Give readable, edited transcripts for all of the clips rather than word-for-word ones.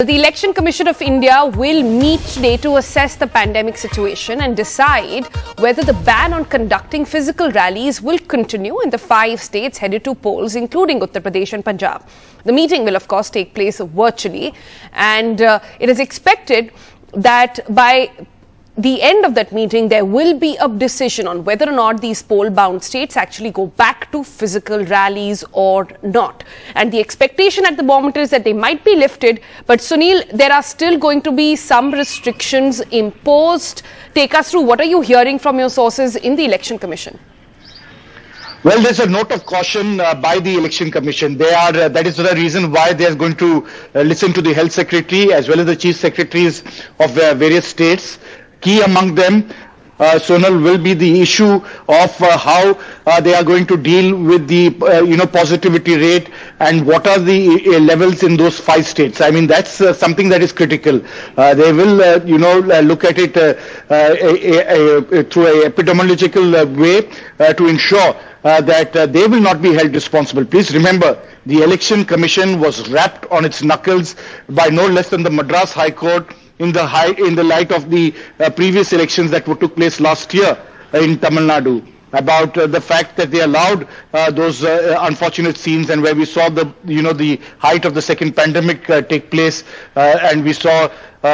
The Election Commission of India will meet today to assess the pandemic situation and decide whether the ban on conducting physical rallies will continue in the 5 states headed to polls, including Uttar Pradesh and Punjab. The meeting will, of course, take place virtually, and it is expected that by the end of that meeting, there will be a decision on whether or not these poll-bound states actually go back to physical rallies or not. And the expectation at the moment is that they might be lifted. But Sunil, there are still going to be some restrictions imposed. Take us through what are you hearing from your sources in the Election Commission? Well, there's a note of caution by the Election Commission. That is the reason why they are going to listen to the Health Secretary as well as the Chief Secretaries of various states. Key among them, Sonal, will be the issue of how they are going to deal with the positivity rate and what are the levels in those 5 states. I mean, that's something that is critical. They will look at it through an epidemiological way to ensure that they will not be held responsible. Please remember, the Election Commission was wrapped on its knuckles by no less than the Madras High Court in the light of the previous elections that took place last year in Tamil Nadu, about the fact that they allowed those unfortunate scenes, and where we saw the height of the second pandemic take place, and we saw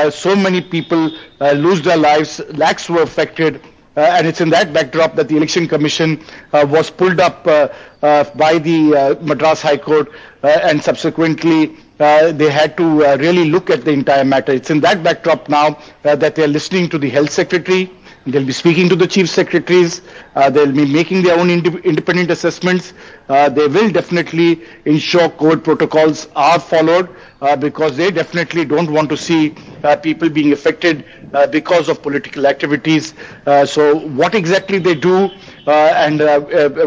so many people lose their lives, lakhs were affected. And it's in that backdrop that the Election Commission was pulled up by the Madras High Court, and subsequently they had to really look at the entire matter. It's in that backdrop now that they're listening to the Health Secretary. They'll be speaking to the Chief Secretaries. They'll be making their own independent assessments. They will definitely ensure COVID protocols are followed because they definitely don't want to see people being affected because of political activities. So what exactly they do and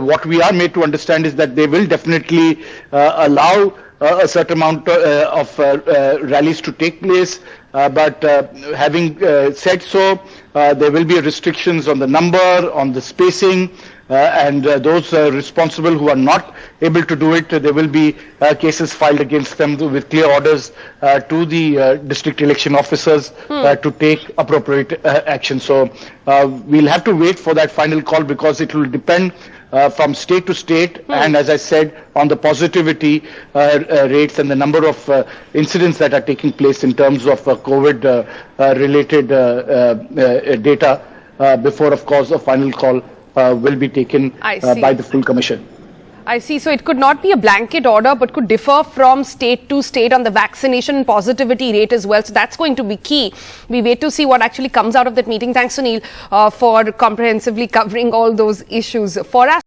what we are made to understand is that they will definitely allow a certain amount of rallies to take place. But having said so, there will be restrictions on the number, on the spacing, and those responsible who are not able to do it, there will be cases filed against them with clear orders to the district election officers to take appropriate action. So we'll have to wait for that final call because it will depend from state to state, and as I said, on the positivity rates and the number of incidents that are taking place in terms of COVID related data before, of course, a final call will be taken by the full commission. I see. So it could not be a blanket order, but could differ from state to state on the vaccination positivity rate as well. So that's going to be key. We wait to see what actually comes out of that meeting. Thanks, Sunil, for comprehensively covering all those issues for us.